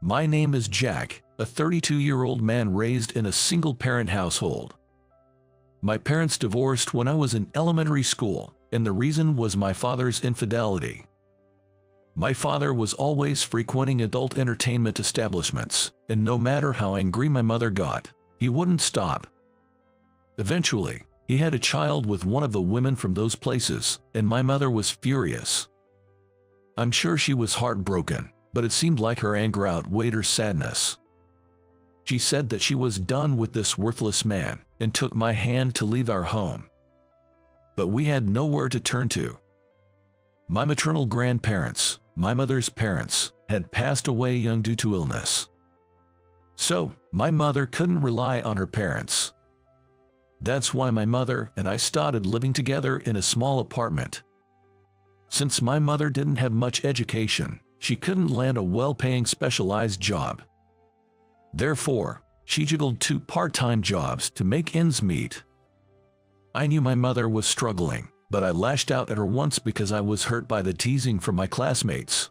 My name is Jack, a 32-year-old man raised in a single-parent household. My parents divorced when I was in elementary school, and the reason was my father's infidelity. My father was always frequenting adult entertainment establishments, and no matter how angry my mother got, he wouldn't stop. Eventually, he had a child with one of the women from those places, and my mother was furious. I'm sure she was heartbroken, but it seemed like her anger outweighed her sadness. She said that she was done with this worthless man and took my hand to leave our home. But we had nowhere to turn to. My maternal grandparents, my mother's parents, had passed away young due to illness. So, my mother couldn't rely on her parents. That's why my mother and I started living together in a small apartment. Since my mother didn't have much education, she couldn't land a well-paying specialized job. Therefore, she juggled 2 part-time jobs to make ends meet. I knew my mother was struggling, but I lashed out at her once because I was hurt by the teasing from my classmates.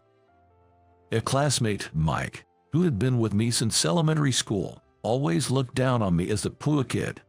A classmate, Mike, who had been with me since elementary school, always looked down on me as the poor kid.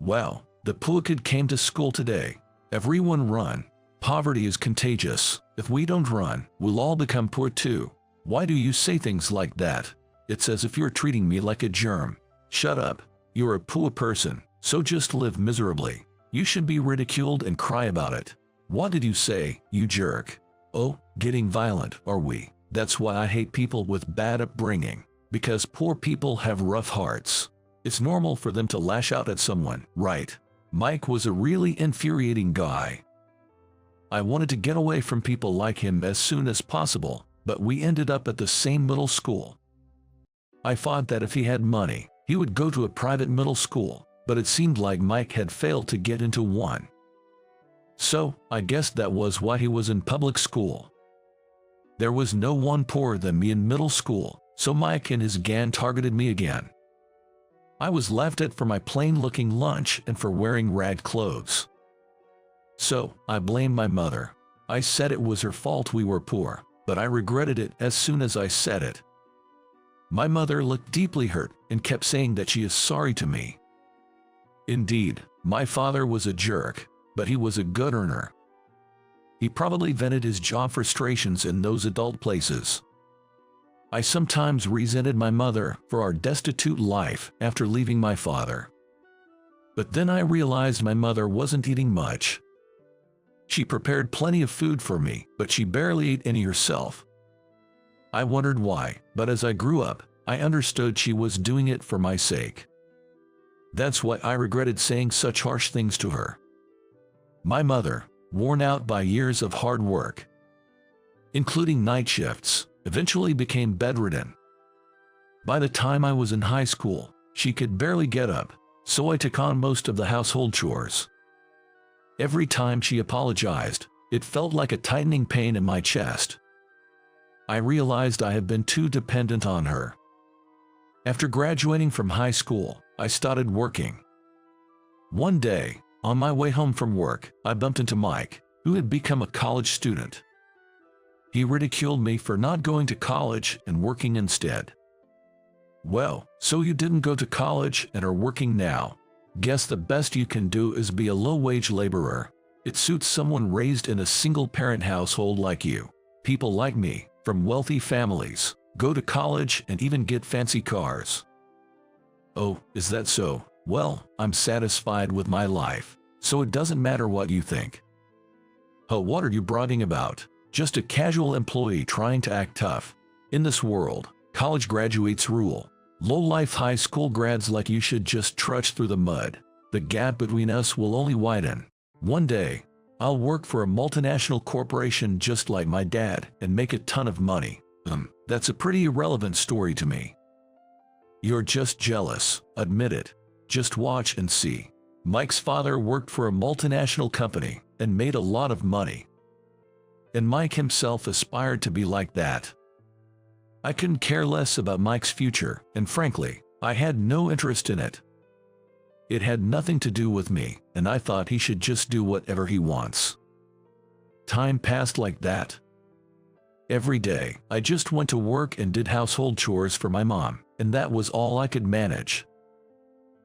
Well, the poor kid came to school today. Everyone run. Poverty is contagious. If we don't run, we'll all become poor too. Why do you say things like that? It's as if you're treating me like a germ. Shut up. You're a poor person, so just live miserably. You should be ridiculed and cry about it. What did you say, you jerk? Oh, getting violent, are we? That's why I hate people with bad upbringing. Because poor people have rough hearts. It's normal for them to lash out at someone, right? Mike was a really infuriating guy. I wanted to get away from people like him as soon as possible, but we ended up at the same middle school. I thought that if he had money, he would go to a private middle school, but it seemed like Mike had failed to get into one. So, I guess that was why he was in public school. There was no one poorer than me in middle school, so Mike and his gang targeted me again. I was laughed at for my plain-looking lunch and for wearing rag clothes. So, I blamed my mother. I said it was her fault we were poor, but I regretted it as soon as I said it. My mother looked deeply hurt and kept saying that she is sorry to me. Indeed, my father was a jerk, but he was a good earner. He probably vented his job frustrations in those adult places. I sometimes resented my mother for our destitute life after leaving my father. But then I realized my mother wasn't eating much. She prepared plenty of food for me, but she barely ate any herself. I wondered why, but as I grew up, I understood she was doing it for my sake. That's why I regretted saying such harsh things to her. My mother, worn out by years of hard work, including night shifts, eventually became bedridden. By the time I was in high school, she could barely get up, so I took on most of the household chores. Every time she apologized, it felt like a tightening pain in my chest. I realized I had been too dependent on her. After graduating from high school, I started working. One day, on my way home from work, I bumped into Mike, who had become a college student. He ridiculed me for not going to college and working instead. Well, so you didn't go to college and are working now. Guess the best you can do is be a low-wage laborer. It suits someone raised in a single-parent household like you. People like me, from wealthy families, go to college and even get fancy cars. Oh, is that so? Well, I'm satisfied with my life, so it doesn't matter what you think. Oh, what are you bragging about? Just a casual employee trying to act tough. In this world, college graduates rule. Low-life high school grads like you should just trudge through the mud. The gap between us will only widen. One day, I'll work for a multinational corporation just like my dad and make a ton of money. That's a pretty irrelevant story to me. You're just jealous, admit it. Just watch and see. Mike's father worked for a multinational company and made a lot of money. And Mike himself aspired to be like that. I couldn't care less about Mike's future, and frankly, I had no interest in it. It had nothing to do with me, and I thought he should just do whatever he wants. Time passed like that. Every day, I just went to work and did household chores for my mom, and that was all I could manage.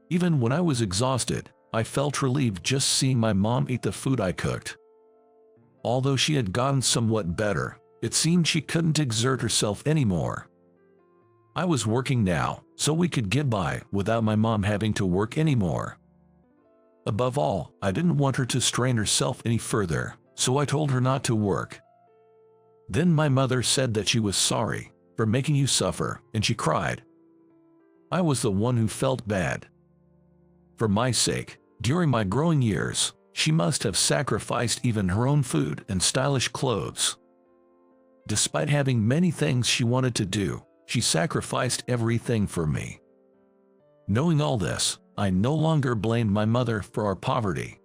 Even when I was exhausted, I felt relieved just seeing my mom eat the food I cooked. Although she had gotten somewhat better, it seemed she couldn't exert herself anymore. I was working now, so we could get by without my mom having to work anymore. Above all, I didn't want her to strain herself any further, so I told her not to work. Then my mother said that she was sorry for making you suffer, and she cried. I was the one who felt bad. For my sake, during my growing years, she must have sacrificed even her own food and stylish clothes. Despite having many things she wanted to do, she sacrificed everything for me. Knowing all this, I no longer blamed my mother for our poverty.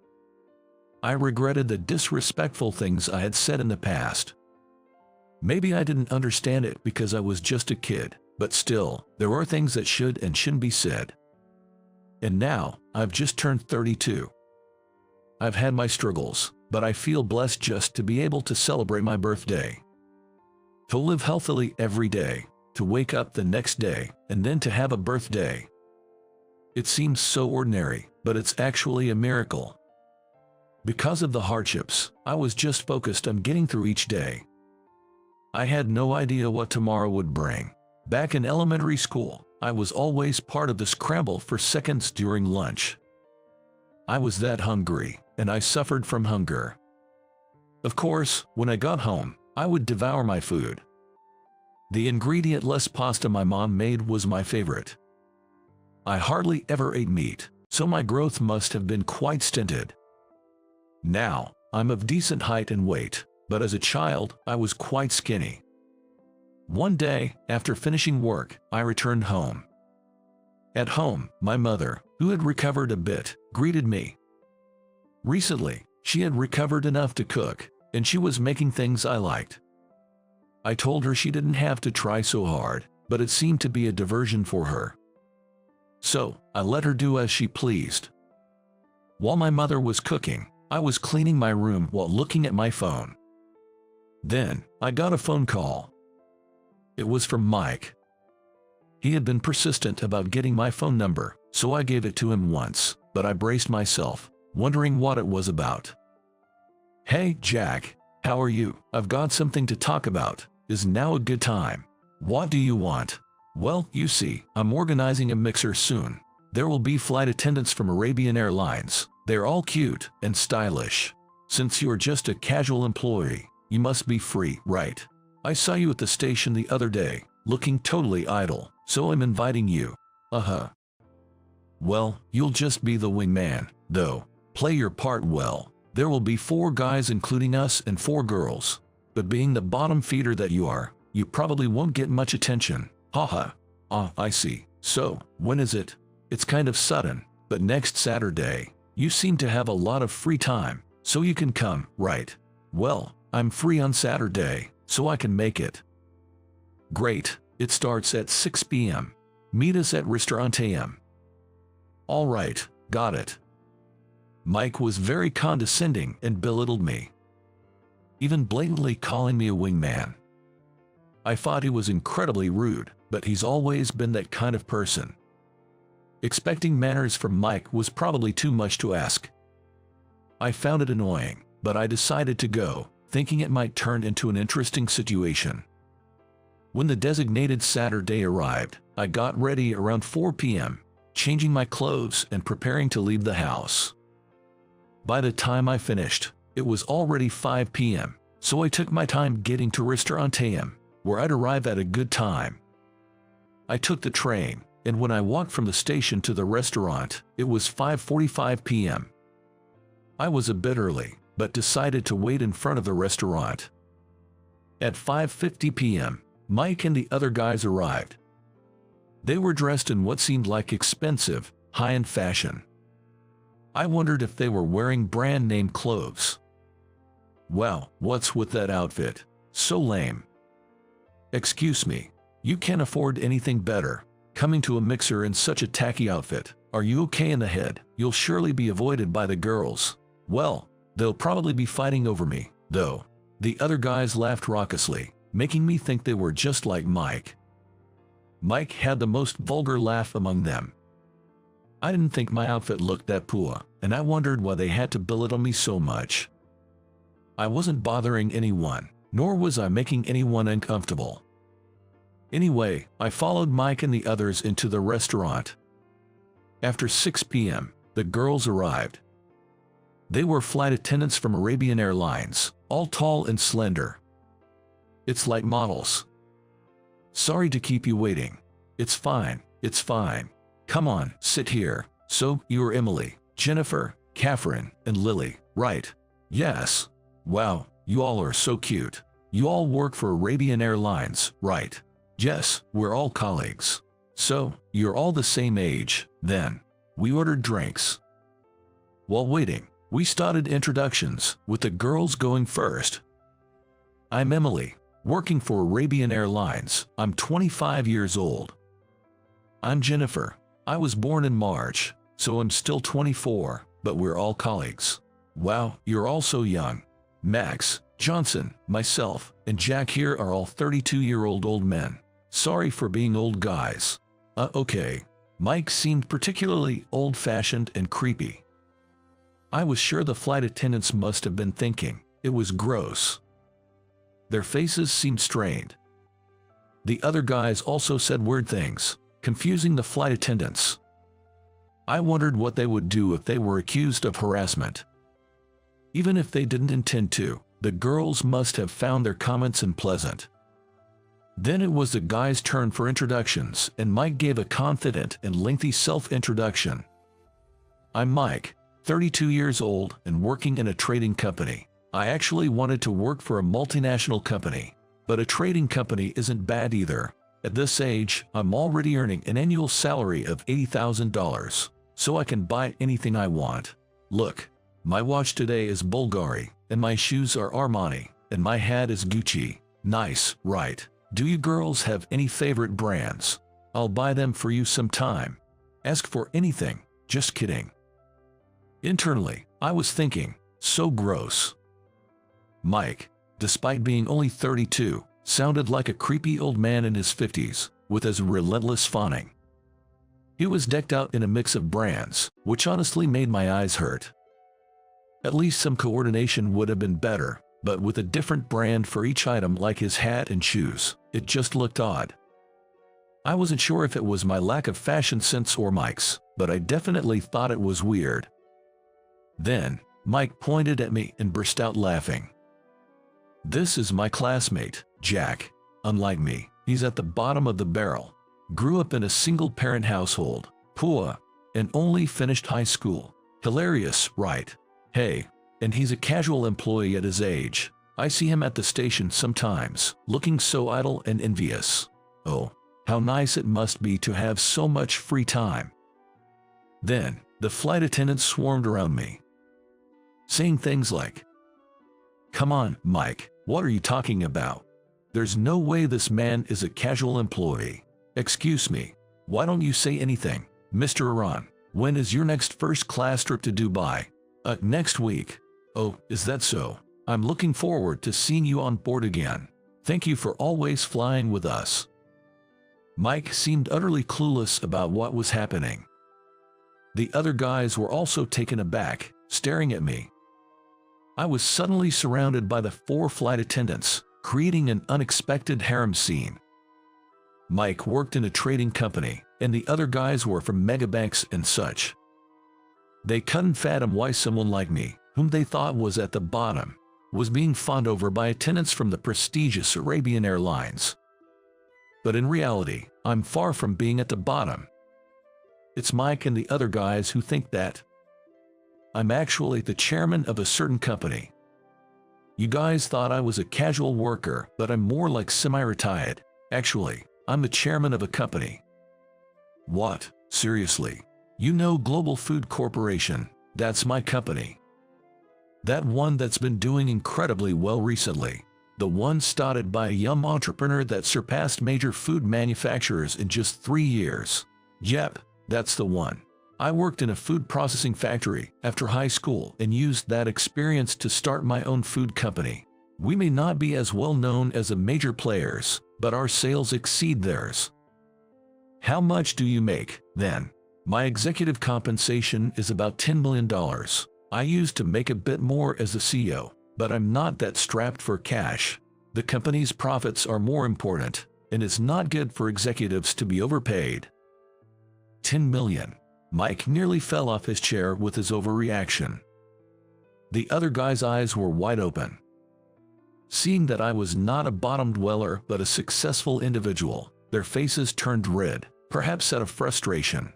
I regretted the disrespectful things I had said in the past. Maybe I didn't understand it because I was just a kid, but still, there are things that should and shouldn't be said. And now, I've just turned 32. I've had my struggles, but I feel blessed just to be able to celebrate my birthday. To live healthily every day, to wake up the next day, and then to have a birthday. It seems so ordinary, but it's actually a miracle. Because of the hardships, I was just focused on getting through each day. I had no idea what tomorrow would bring. Back in elementary school, I was always part of the scramble for seconds during lunch. I was that hungry, and I suffered from hunger. Of course, when I got home, I would devour my food. The ingredient-less pasta my mom made was my favorite. I hardly ever ate meat, so my growth must have been quite stunted. Now, I'm of decent height and weight, but as a child, I was quite skinny. One day, after finishing work, I returned home. At home, my mother, who had recovered a bit, greeted me. Recently, she had recovered enough to cook, and she was making things I liked. I told her she didn't have to try so hard, but it seemed to be a diversion for her. So, I let her do as she pleased. While my mother was cooking, I was cleaning my room while looking at my phone. Then, I got a phone call. It was from Mike. He had been persistent about getting my phone number, so I gave it to him once, but I braced myself, wondering what it was about. Hey, Jack, how are you? I've got something to talk about. Is now a good time? What do you want? Well, you see, I'm organizing a mixer soon. There will be flight attendants from Arabian Airlines. They're all cute and stylish. Since you're just a casual employee, you must be free, right? I saw you at the station the other day, looking totally idle, so I'm inviting you. Well, you'll just be the wingman, though. Play your part well. There will be 4 guys including us and 4 girls. But being the bottom feeder that you are, you probably won't get much attention. I see. So, when is it? It's kind of sudden, but next Saturday. You seem to have a lot of free time, so you can come, right? Well, I'm free on Saturday, so I can make it. Great, it starts at 6 p.m. Meet us at Restaurant AM. All right, got it. Mike was very condescending and belittled me, even blatantly calling me a wingman. I thought he was incredibly rude, but he's always been that kind of person. Expecting manners from Mike was probably too much to ask. I found it annoying, but I decided to go, thinking it might turn into an interesting situation. When the designated Saturday arrived, I got ready around 4 p.m., changing my clothes and preparing to leave the house. By the time I finished, it was already 5 p.m., so I took my time getting to Restaurant AM, where I'd arrive at a good time. I took the train, and when I walked from the station to the restaurant, it was 5:45 p.m. I was a bit early, but decided to wait in front of the restaurant. At 5:50 p.m., Mike and the other guys arrived. They were dressed in what seemed like expensive, high-end fashion. I wondered if they were wearing brand-name clothes. Wow, what's with that outfit? So lame. Excuse me, you can't afford anything better. Coming to a mixer in such a tacky outfit, are you okay in the head? You'll surely be avoided by the girls. Well, they'll probably be fighting over me, though. The other guys laughed raucously. making me think they were just like Mike. Mike had the most vulgar laugh among them. I didn't think my outfit looked that poor, and I wondered why they had to belittle me so much. I wasn't bothering anyone, nor was I making anyone uncomfortable. Anyway, I followed Mike and the others into the restaurant. After 6 p.m., the girls arrived. They were flight attendants from Arabian Airlines, all tall and slender. It's like models. Sorry to keep you waiting. It's fine, it's fine. Come on, sit here. So, you're Emily, Jennifer, Catherine, and Lily, right? Yes. Wow, you all are so cute. You all work for Arabian Airlines, right? Yes, we're all colleagues. So, you're all the same age, then. We ordered drinks. While waiting, we started introductions, with the girls going first. I'm Emily, working for Arabian Airlines. I'm 25 years old. I'm Jennifer. I was born in March, so I'm still 24, but we're all colleagues. Wow, you're all so young. Max, Johnson, myself, and Jack here are all 32-year-old old men. Sorry for being old guys. Okay. Mike seemed particularly old-fashioned and creepy. I was sure the flight attendants must have been thinking it was gross. Their faces seemed strained. The other guys also said weird things, confusing the flight attendants. I wondered what they would do if they were accused of harassment. Even if they didn't intend to, the girls must have found their comments unpleasant. Then it was the guys' turn for introductions, and Mike gave a confident and lengthy self-introduction. I'm Mike, 32 years old and working in a trading company. I actually wanted to work for a multinational company, but a trading company isn't bad either. At this age, I'm already earning an annual salary of $80,000, so I can buy anything I want. Look, my watch today is Bulgari, and my shoes are Armani, and my hat is Gucci. Nice, right? Do you girls have any favorite brands? I'll buy them for you sometime. Ask for anything, just kidding. Internally, I was thinking, so gross. Mike, despite being only 32, sounded like a creepy old man in his 50s, with his relentless fawning. He was decked out in a mix of brands, which honestly made my eyes hurt. At least some coordination would have been better, but with a different brand for each item like his hat and shoes, it just looked odd. I wasn't sure if it was my lack of fashion sense or Mike's, but I definitely thought it was weird. Then, Mike pointed at me and burst out laughing. This is my classmate, Jack. Unlike me, he's at the bottom of the barrel. Grew up in a single-parent household, poor, and only finished high school. Hilarious, right? Hey, and he's a casual employee at his age. I see him at the station sometimes, looking so idle and envious. Oh, how nice it must be to have so much free time. Then, the flight attendants swarmed around me, saying things like, "Come on, Mike, what are you talking about? There's no way this man is a casual employee. Excuse me, why don't you say anything? Mr. Iran, when is your next first-class trip to Dubai?" Next week. Oh, is that so? I'm looking forward to seeing you on board again. Thank you for always flying with us. Mike seemed utterly clueless about what was happening. The other guys were also taken aback, staring at me. I was suddenly surrounded by the 4 flight attendants, creating an unexpected harem scene. Mike worked in a trading company, and the other guys were from megabanks and such. They couldn't fathom why someone like me, whom they thought was at the bottom, was being fawned over by attendants from the prestigious Arabian Airlines. But in reality, I'm far from being at the bottom. It's Mike and the other guys who think that. I'm actually the chairman of a certain company. You guys thought I was a casual worker, but I'm more like semi-retired. Actually, I'm the chairman of a company. What? Seriously? You know Global Food Corporation, that's my company. That one that's been doing incredibly well recently. The one started by a young entrepreneur that surpassed major food manufacturers in just 3 years. Yep, that's the one. I worked in a food processing factory after high school and used that experience to start my own food company. We may not be as well known as the major players, but our sales exceed theirs. How much do you make, then? My executive compensation is about $10 million. I used to make a bit more as the CEO, but I'm not that strapped for cash. The company's profits are more important, and it's not good for executives to be overpaid. 10 million. Mike nearly fell off his chair with his overreaction. The other guy's eyes were wide open. Seeing that I was not a bottom dweller but a successful individual, their faces turned red, perhaps out of frustration.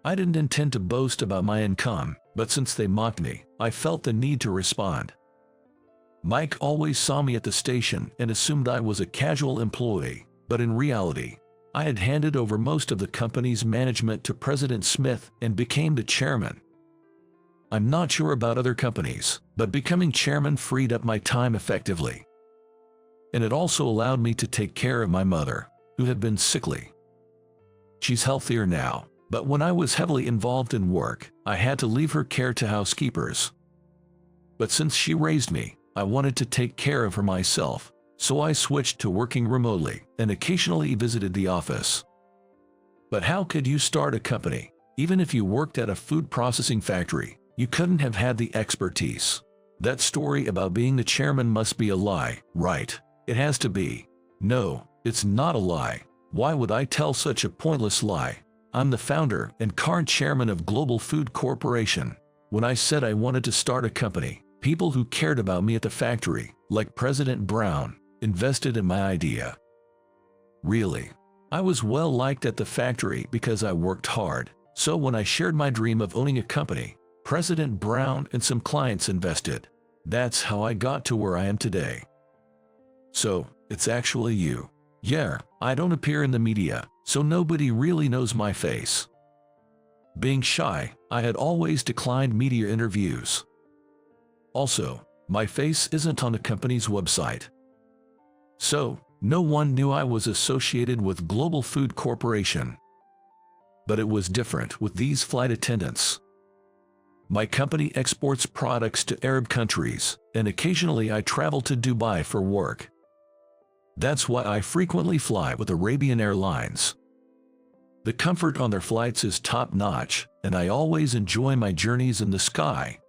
I didn't intend to boast about my income, but since they mocked me, I felt the need to respond. Mike always saw me at the station and assumed I was a casual employee, but in reality, I had handed over most of the company's management to President Smith and became the chairman. I'm not sure about other companies, but becoming chairman freed up my time effectively. And it also allowed me to take care of my mother, who had been sickly. She's healthier now, but when I was heavily involved in work, I had to leave her care to housekeepers. But since she raised me, I wanted to take care of her myself, so I switched to working remotely and occasionally visited the office. But how could you start a company? Even if you worked at a food processing factory, you couldn't have had the expertise. That story about being the chairman must be a lie, right? It has to be. No, it's not a lie. Why would I tell such a pointless lie? I'm the founder and current chairman of Global Food Corporation. When I said I wanted to start a company, people who cared about me at the factory, like President Brown, invested in my idea. Really, I was well liked at the factory because I worked hard, so when I shared my dream of owning a company, President Brown and some clients invested. That's how I got to where I am today. So, it's actually you. Yeah, I don't appear in the media, so nobody really knows my face. Being shy, I had always declined media interviews. Also, my face isn't on the company's website. So, no one knew I was associated with Global Food Corporation. But it was different with these flight attendants. My company exports products to Arab countries, and occasionally I travel to Dubai for work. That's why I frequently fly with Arabian Airlines. The comfort on their flights is top-notch, and I always enjoy my journeys in the sky.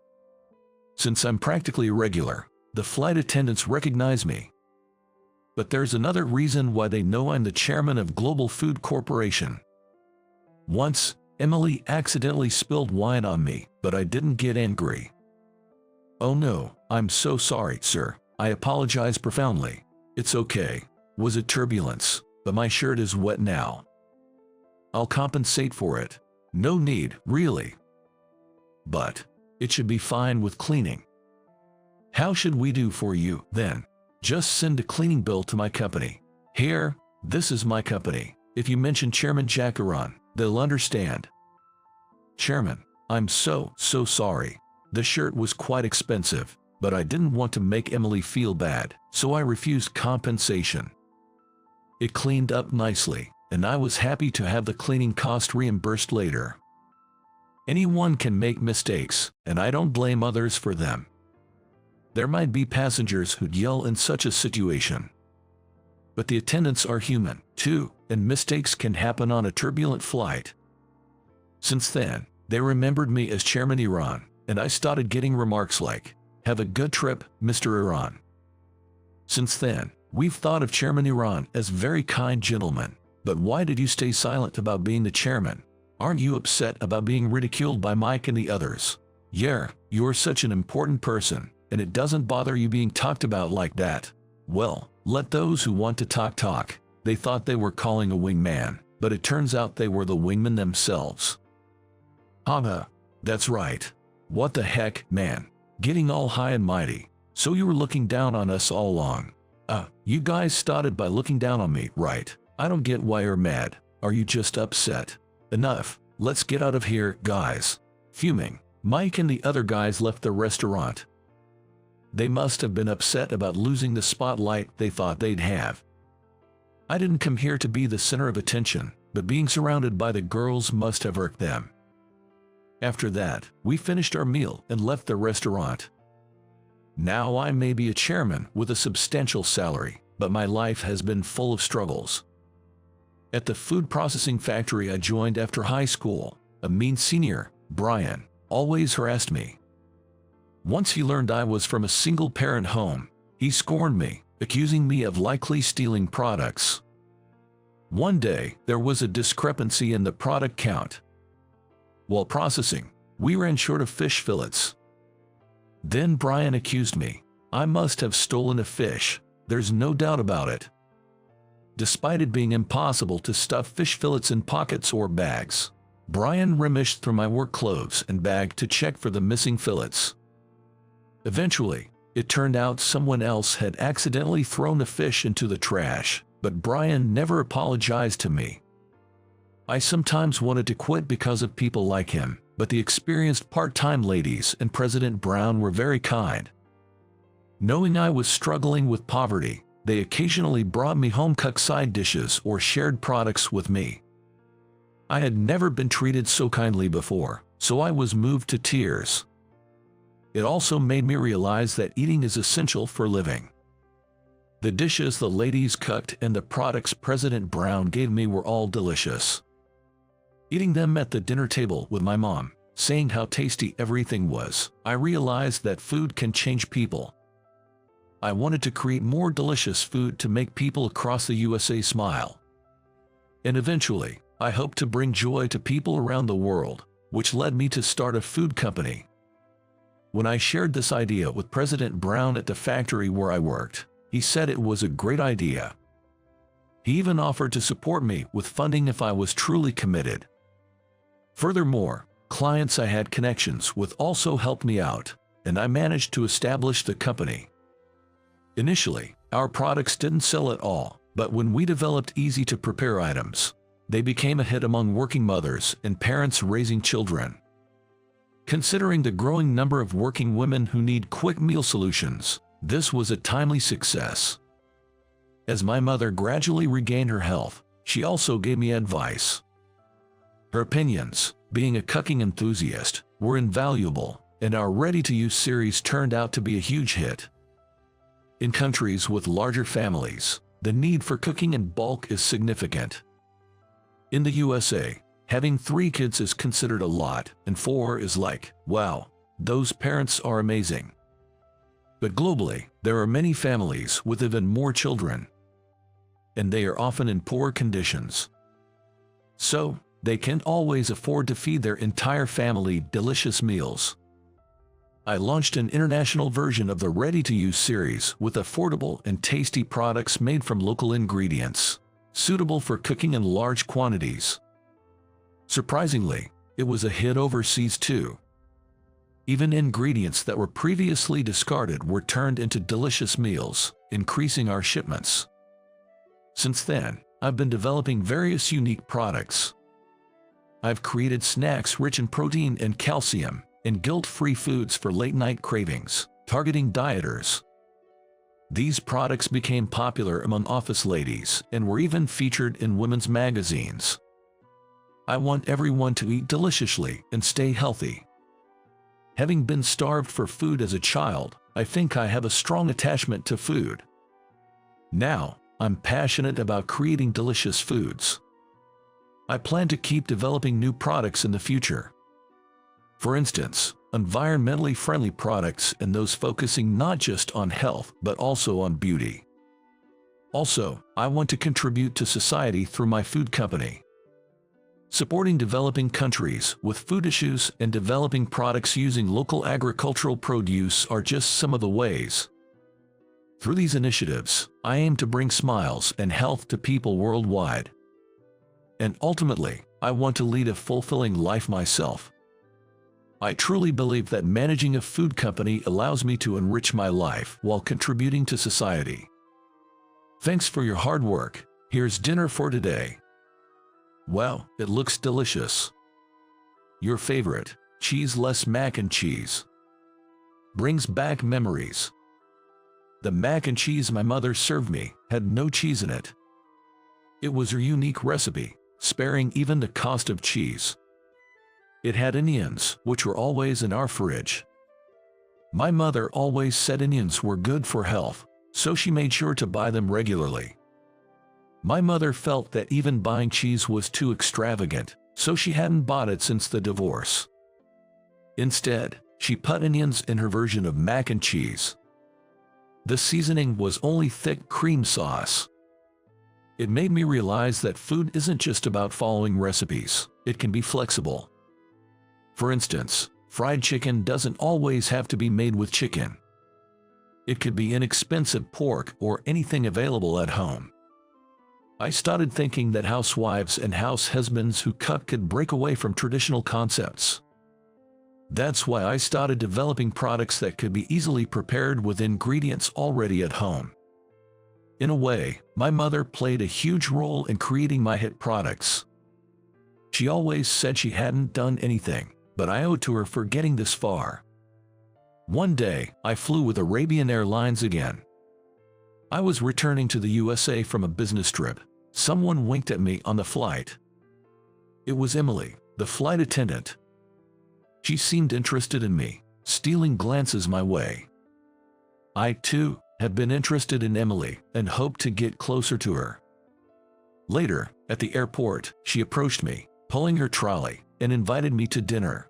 Since I'm practically regular, the flight attendants recognize me. But there's another reason why they know I'm the chairman of Global Food Corporation. Once, Emily accidentally spilled wine on me, but I didn't get angry. Oh no, I'm so sorry, sir. I apologize profoundly. It's okay. Was it turbulence? But my shirt is wet now. I'll compensate for it. No need, really. But it should be fine with cleaning. How should we do for you, then? Just send a cleaning bill to my company. Here, this is my company. If you mention Chairman Jackaron, they'll understand. Chairman, I'm so sorry. The shirt was quite expensive, but I didn't want to make Emily feel bad, so I refused compensation. It cleaned up nicely, and I was happy to have the cleaning cost reimbursed later. Anyone can make mistakes, and I don't blame others for them. There might be passengers who'd yell in such a situation. But the attendants are human, too, and mistakes can happen on a turbulent flight. Since then, they remembered me as Chairman Iran, and I started getting remarks like, "Have a good trip, Mr. Iran." Since then, we've thought of Chairman Iran as very kind gentleman. But why did you stay silent about being the chairman? Aren't you upset about being ridiculed by Mike and the others? Yeah, you're such an important person, and it doesn't bother you being talked about like that. Well, let those who want to talk. They thought they were calling a wingman, but it turns out they were the wingmen themselves. Haha, that's right. What the heck, man? Getting all high and mighty. So you were looking down on us all along. You guys started by looking down on me, right? I don't get why you're mad. Are you just upset? Enough. Let's get out of here, guys. Fuming, Mike and the other guys left the restaurant. They must have been upset about losing the spotlight they thought they'd have. I didn't come here to be the center of attention, but being surrounded by the girls must have irked them. After that, we finished our meal and left the restaurant. Now I may be a chairman with a substantial salary, but my life has been full of struggles. At the food processing factory I joined after high school, a mean senior, Brian, always harassed me. Once he learned I was from a single-parent home, he scorned me, accusing me of likely stealing products. One day, there was a discrepancy in the product count. While processing, we ran short of fish fillets. Then Brian accused me. I must have stolen a fish, there's no doubt about it. Despite it being impossible to stuff fish fillets in pockets or bags, Brian rummaged through my work clothes and bag to check for the missing fillets. Eventually, it turned out someone else had accidentally thrown the fish into the trash, but Brian never apologized to me. I sometimes wanted to quit because of people like him, but the experienced part-time ladies and President Brown were very kind. Knowing I was struggling with poverty, they occasionally brought me home-cooked side dishes or shared products with me. I had never been treated so kindly before, so I was moved to tears. It also made me realize that eating is essential for living. The dishes the ladies cooked and the products President Brown gave me were all delicious. Eating them at the dinner table with my mom, saying how tasty everything was, I realized that food can change people. I wanted to create more delicious food to make people across the USA smile. And eventually, I hoped to bring joy to people around the world, which led me to start a food company. When I shared this idea with President Brown at the factory where I worked, he said it was a great idea. He even offered to support me with funding if I was truly committed. Furthermore, clients I had connections with also helped me out, and I managed to establish the company. Initially, our products didn't sell at all, but when we developed easy-to-prepare items, they became a hit among working mothers and parents raising children. Considering the growing number of working women who need quick meal solutions, this was a timely success. As my mother gradually regained her health, she also gave me advice. Her opinions, being a cooking enthusiast, were invaluable, and our ready-to-use series turned out to be a huge hit. In countries with larger families, the need for cooking in bulk is significant. In the USA, having 3 kids is considered a lot, and 4 is like, wow, those parents are amazing. But globally, there are many families with even more children, and they are often in poor conditions. So, they can't always afford to feed their entire family delicious meals. I launched an international version of the ready-to-use series with affordable and tasty products made from local ingredients, suitable for cooking in large quantities. Surprisingly, it was a hit overseas too. Even ingredients that were previously discarded were turned into delicious meals, increasing our shipments. Since then, I've been developing various unique products. I've created snacks rich in protein and calcium, and guilt-free foods for late-night cravings, targeting dieters. These products became popular among office ladies and were even featured in women's magazines. I want everyone to eat deliciously and stay healthy. Having been starved for food as a child, I think I have a strong attachment to food. Now, I'm passionate about creating delicious foods. I plan to keep developing new products in the future. For instance, environmentally friendly products and those focusing not just on health but also on beauty. Also, I want to contribute to society through my food company. Supporting developing countries with food issues and developing products using local agricultural produce are just some of the ways. Through these initiatives, I aim to bring smiles and health to people worldwide. And ultimately, I want to lead a fulfilling life myself. I truly believe that managing a food company allows me to enrich my life while contributing to society. Thanks for your hard work. Here's dinner for today. Wow, it looks delicious. Your favorite, cheese-less mac and cheese. Brings back memories. The mac and cheese my mother served me had no cheese in it. It was her unique recipe, sparing even the cost of cheese. It had onions, which were always in our fridge. My mother always said onions were good for health, so she made sure to buy them regularly. My mother felt that even buying cheese was too extravagant, so she hadn't bought it since the divorce. Instead, she put onions in her version of mac and cheese. The seasoning was only thick cream sauce. It made me realize that food isn't just about following recipes, it can be flexible. For instance, fried chicken doesn't always have to be made with chicken. It could be inexpensive pork or anything available at home. I started thinking that housewives and house husbands who cook could break away from traditional concepts. That's why I started developing products that could be easily prepared with ingredients already at home. In a way, my mother played a huge role in creating my hit products. She always said she hadn't done anything, but I owe it to her for getting this far. One day, I flew with Arabian Airlines again. I was returning to the USA from a business trip. Someone winked at me on the flight. It was Emily, the flight attendant. She seemed interested in me, stealing glances my way. I, too, had been interested in Emily and hoped to get closer to her. Later, at the airport, she approached me, pulling her trolley, and invited me to dinner.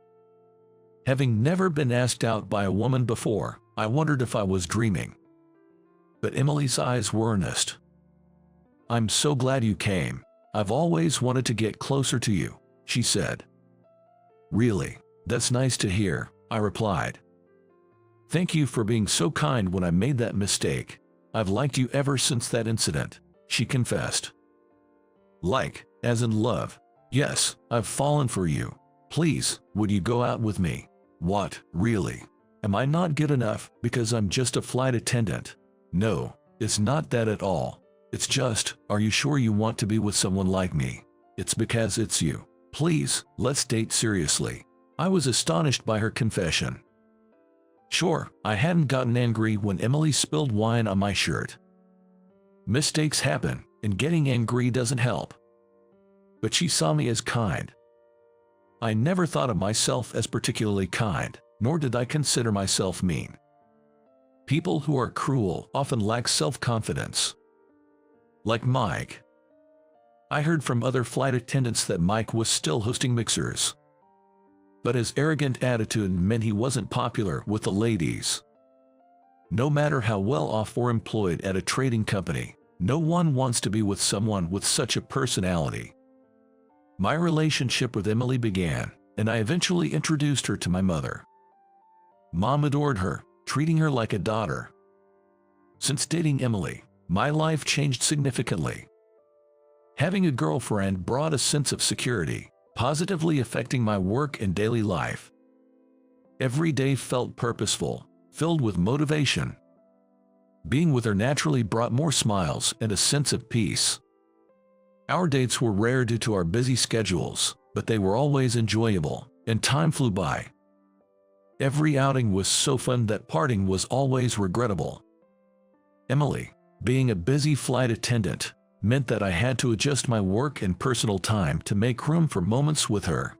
Having never been asked out by a woman before, I wondered if I was dreaming. But Emily's eyes were earnest. "I'm so glad you came. I've always wanted to get closer to you," she said. "Really? That's nice to hear," I replied. "Thank you for being so kind when I made that mistake. I've liked you ever since that incident," she confessed. "Like, as in love? Yes, I've fallen for you. Please, would you go out with me?" "What, really? Am I not good enough because I'm just a flight attendant?" "No, it's not that at all. It's just, are you sure you want to be with someone like me? It's because it's you. Please, let's date seriously." I was astonished by her confession. Sure, I hadn't gotten angry when Emily spilled wine on my shirt. Mistakes happen, and getting angry doesn't help. But she saw me as kind. I never thought of myself as particularly kind, nor did I consider myself mean. People who are cruel often lack self-confidence. Like Mike. I heard from other flight attendants that Mike was still hosting mixers. But his arrogant attitude meant he wasn't popular with the ladies. No matter how well off or employed at a trading company, no one wants to be with someone with such a personality. My relationship with Emily began, and I eventually introduced her to my mother. Mom adored her, treating her like a daughter. Since dating Emily, my life changed significantly. Having a girlfriend brought a sense of security, positively affecting my work and daily life. Every day felt purposeful, filled with motivation. Being with her naturally brought more smiles and a sense of peace. Our dates were rare due to our busy schedules, but they were always enjoyable, and time flew by. Every outing was so fun that parting was always regrettable. Emily, being a busy flight attendant, meant that I had to adjust my work and personal time to make room for moments with her.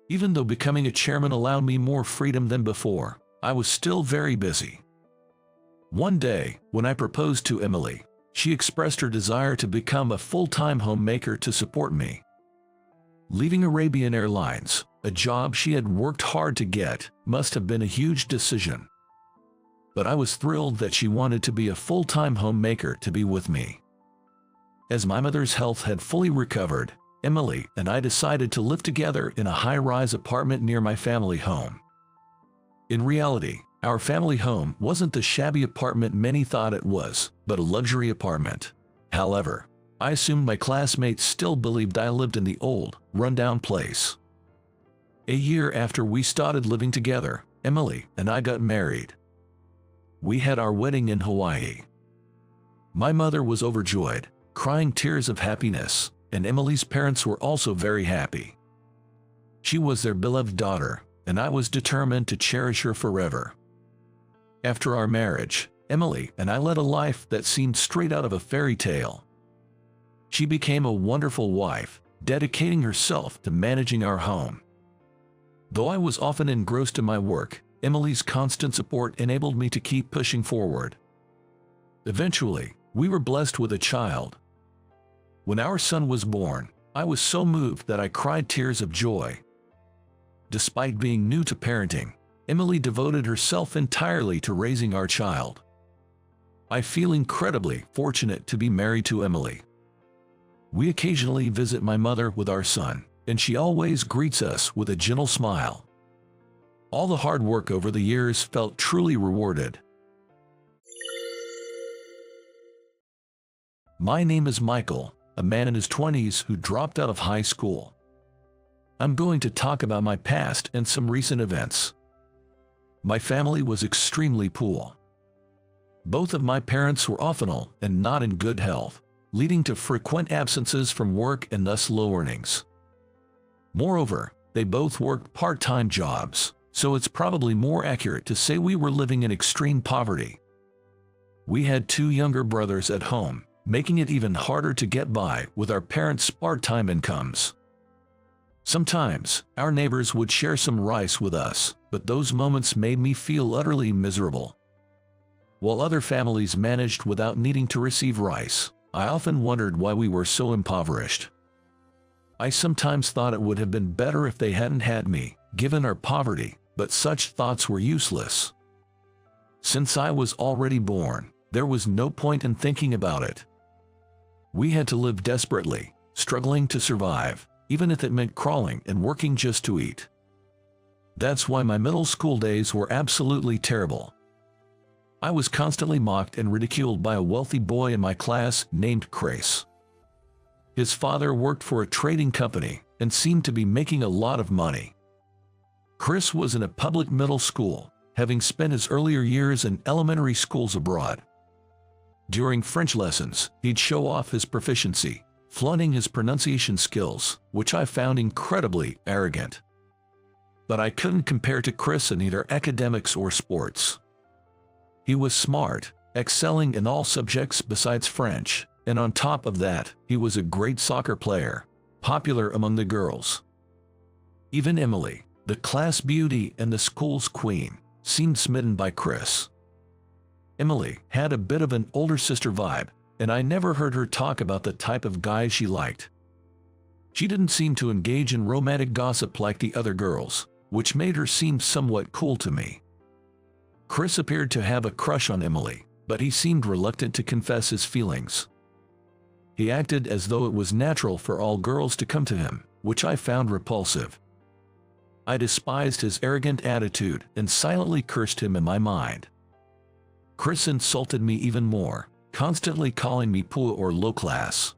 Even though becoming a chairman allowed me more freedom than before, I was still very busy. One day, when I proposed to Emily, she expressed her desire to become a full-time homemaker to support me. Leaving Arabian Airlines, a job she had worked hard to get, must have been a huge decision. But I was thrilled that she wanted to be a full-time homemaker to be with me. As my mother's health had fully recovered, Emily and I decided to live together in a high-rise apartment near my family home. In reality, our family home wasn't the shabby apartment many thought it was, but a luxury apartment. However, I assumed my classmates still believed I lived in the old, rundown place. A year after we started living together, Emily and I got married. We had our wedding in Hawaii. My mother was overjoyed, crying tears of happiness, and Emily's parents were also very happy. She was their beloved daughter, and I was determined to cherish her forever. After our marriage, Emily and I led a life that seemed straight out of a fairy tale. She became a wonderful wife, dedicating herself to managing our home. Though I was often engrossed in my work, Emily's constant support enabled me to keep pushing forward. Eventually, we were blessed with a child. When our son was born, I was so moved that I cried tears of joy. Despite being new to parenting, Emily devoted herself entirely to raising our child. I feel incredibly fortunate to be married to Emily. We occasionally visit my mother with our son, and she always greets us with a gentle smile. All the hard work over the years felt truly rewarded. My name is Michael, a man in his 20s who dropped out of high school. I'm going to talk about my past and some recent events. My family was extremely poor. Both of my parents were often ill and not in good health, leading to frequent absences from work and thus low earnings. Moreover, they both worked part-time jobs, so it's probably more accurate to say we were living in extreme poverty. We had 2 younger brothers at home, making it even harder to get by with our parents' part-time incomes. Sometimes, our neighbors would share some rice with us, but those moments made me feel utterly miserable. While other families managed without needing to receive rice, I often wondered why we were so impoverished. I sometimes thought it would have been better if they hadn't had me, given our poverty, but such thoughts were useless. Since I was already born, there was no point in thinking about it. We had to live desperately, struggling to survive, even if it meant crawling and working just to eat. That's why my middle school days were absolutely terrible. I was constantly mocked and ridiculed by a wealthy boy in my class named Chris. His father worked for a trading company and seemed to be making a lot of money. Chris was in a public middle school, having spent his earlier years in elementary schools abroad. During French lessons, he'd show off his proficiency, flaunting his pronunciation skills, which I found incredibly arrogant. But I couldn't compare to Chris in either academics or sports. He was smart, excelling in all subjects besides French, and on top of that, he was a great soccer player, popular among the girls. Even Emily, the class beauty and the school's queen, seemed smitten by Chris. Emily had a bit of an older sister vibe, and I never heard her talk about the type of guys she liked. She didn't seem to engage in romantic gossip like the other girls, which made her seem somewhat cool to me. Chris appeared to have a crush on Emily, but he seemed reluctant to confess his feelings. He acted as though it was natural for all girls to come to him, which I found repulsive. I despised his arrogant attitude and silently cursed him in my mind. Chris insulted me even more, constantly calling me poor or low class.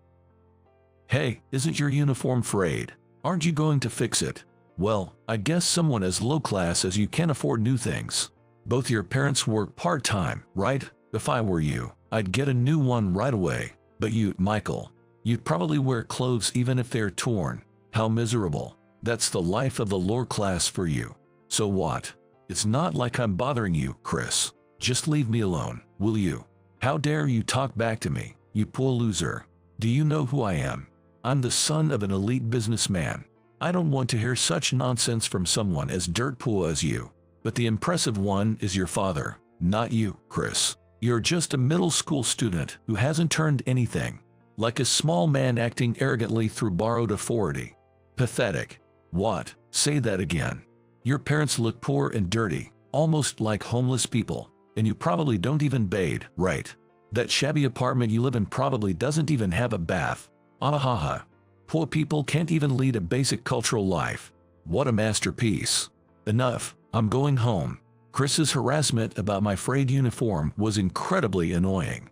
"Hey, isn't your uniform frayed? Aren't you going to fix it? Well, I guess someone as low class as you can't afford new things. Both your parents work part-time, right? If I were you, I'd get a new one right away. But you, Michael, you'd probably wear clothes even if they're torn. How miserable. That's the life of the lower class for you. So what? It's not like I'm bothering you, Chris. Just leave me alone, will you? How dare you talk back to me, you poor loser? Do you know who I am? I'm the son of an elite businessman. I don't want to hear such nonsense from someone as dirt poor as you. But the impressive one is your father, not you, Chris. You're just a middle school student who hasn't turned anything. Like a small man acting arrogantly through borrowed authority. Pathetic. What? Say that again. Your parents look poor and dirty, almost like homeless people, and you probably don't even bathe, right? That shabby apartment you live in probably doesn't even have a bath. Ahaha. Poor people can't even lead a basic cultural life. What a masterpiece. Enough. I'm going home. Chris's harassment about my frayed uniform was incredibly annoying.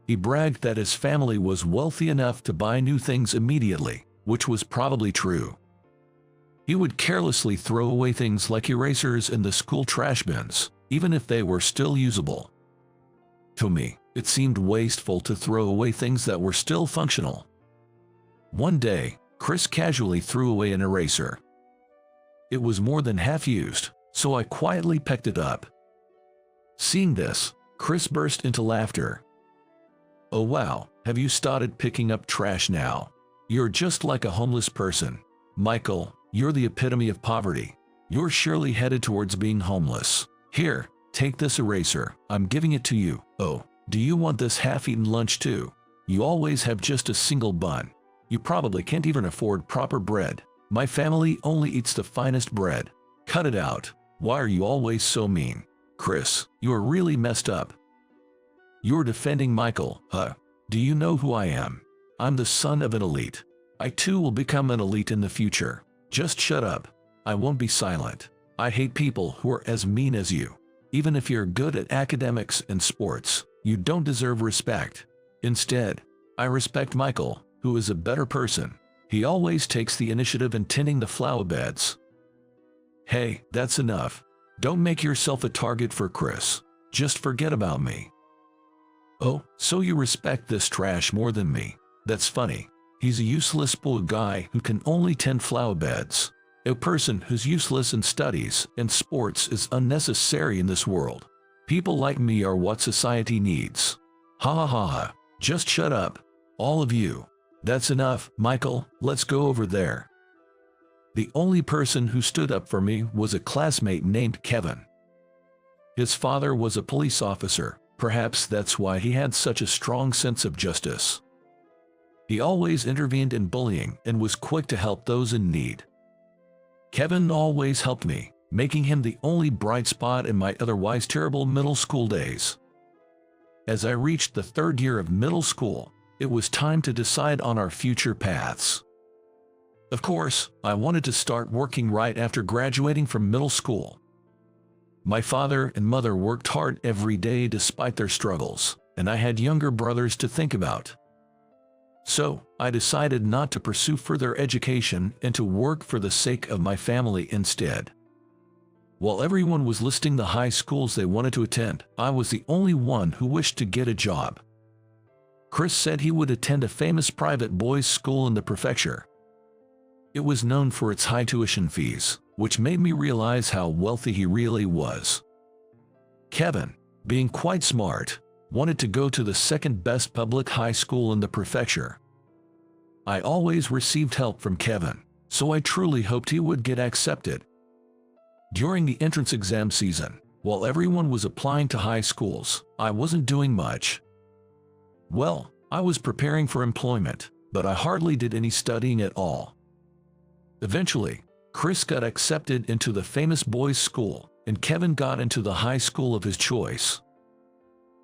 He bragged that his family was wealthy enough to buy new things immediately, which was probably true. He would carelessly throw away things like erasers in the school trash bins, even if they were still usable. To me, it seemed wasteful to throw away things that were still functional. One day, Chris casually threw away an eraser. It was more than half used, so I quietly picked it up. Seeing this, Chris burst into laughter. "Oh wow, have you started picking up trash now? You're just like a homeless person. Michael, you're the epitome of poverty. You're surely headed towards being homeless. Here, take this eraser. I'm giving it to you. Oh, do you want this half-eaten lunch too? You always have just a single bun. You probably can't even afford proper bread. My family only eats the finest bread. Cut it out. Why are you always so mean? Chris, you are really messed up. You're defending Michael, huh? Do you know who I am? I'm the son of an elite. I too will become an elite in the future. Just shut up. I won't be silent. I hate people who are as mean as you. Even if you're good at academics and sports, you don't deserve respect. Instead, I respect Michael, who is a better person. He always takes the initiative in tending the flower beds. Hey, that's enough. Don't make yourself a target for Chris. Just forget about me. Oh, so you respect this trash more than me. That's funny. He's a useless poor guy who can only tend flower beds. A person who's useless in studies and sports is unnecessary in this world. People like me are what society needs. Ha ha ha ha. Just shut up. All of you. That's enough, Michael, let's go over there. The only person who stood up for me was a classmate named Kevin. His father was a police officer. Perhaps that's why he had such a strong sense of justice. He always intervened in bullying and was quick to help those in need. Kevin always helped me, making him the only bright spot in my otherwise terrible middle school days. As I reached the third year of middle school, it was time to decide on our future paths. Of course, I wanted to start working right after graduating from middle school. My father and mother worked hard every day despite their struggles, and I had younger brothers to think about. So, I decided not to pursue further education and to work for the sake of my family instead. While everyone was listing the high schools they wanted to attend, I was the only one who wished to get a job. Chris said he would attend a famous private boys' school in the prefecture. It was known for its high tuition fees, which made me realize how wealthy he really was. Kevin, being quite smart, wanted to go to the second best public high school in the prefecture. I always received help from Kevin, so I truly hoped he would get accepted. During the entrance exam season, while everyone was applying to high schools, I wasn't doing much. Well, I was preparing for employment, but I hardly did any studying at all. Eventually, Chris got accepted into the famous boys' school, and Kevin got into the high school of his choice.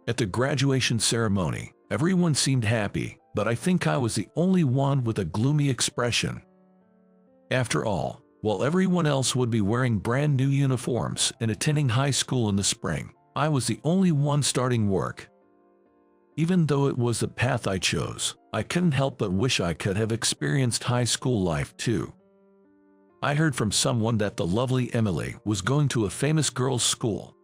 At the graduation ceremony, everyone seemed happy, but I think I was the only one with a gloomy expression. After all, while everyone else would be wearing brand new uniforms and attending high school in the spring, I was the only one starting work. Even though it was the path I chose, I couldn't help but wish I could have experienced high school life too. I heard from someone that the lovely Emily was going to a famous girls' school.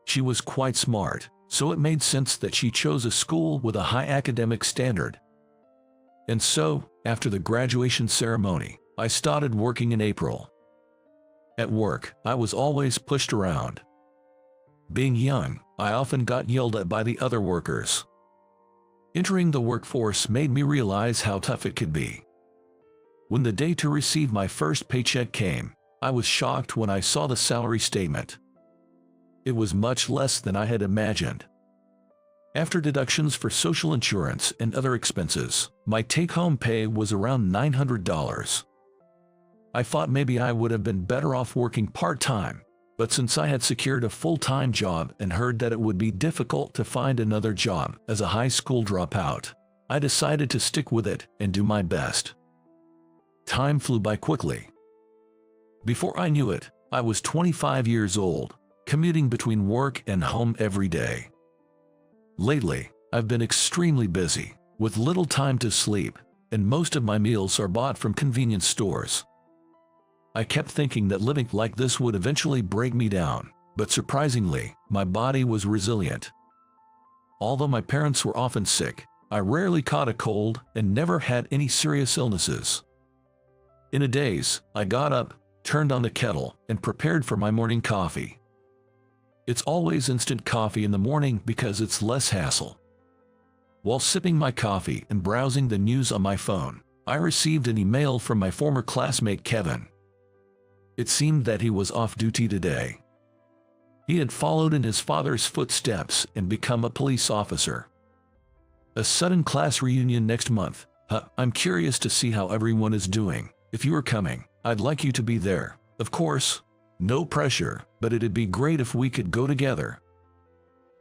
She was quite smart, so it made sense that she chose a school with a high academic standard. And so, after the graduation ceremony, I started working in April. At work, I was always pushed around. Being young, I often got yelled at by the other workers. Entering the workforce made me realize how tough it could be. When the day to receive my first paycheck came, I was shocked when I saw the salary statement. It was much less than I had imagined. After deductions for social insurance and other expenses, my take-home pay was around $900. I thought maybe I would have been better off working part-time, but since I had secured a full-time job and heard that it would be difficult to find another job as a high school dropout, I decided to stick with it and do my best. Time flew by quickly. Before I knew it, I was 25 years old, commuting between work and home every day. Lately, I've been extremely busy, with little time to sleep, and most of my meals are bought from convenience stores. I kept thinking that living like this would eventually break me down, but surprisingly, my body was resilient. Although my parents were often sick, I rarely caught a cold and never had any serious illnesses. In a daze, I got up, turned on the kettle, and prepared for my morning coffee. It's always instant coffee in the morning because it's less hassle. While sipping my coffee and browsing the news on my phone, I received an email from my former classmate Kevin. It seemed that he was off duty today. He had followed in his father's footsteps and become a police officer. A sudden class reunion next month. I'm curious to see how everyone is doing. If you are coming, I'd like you to be there. Of course, no pressure, but it'd be great if we could go together.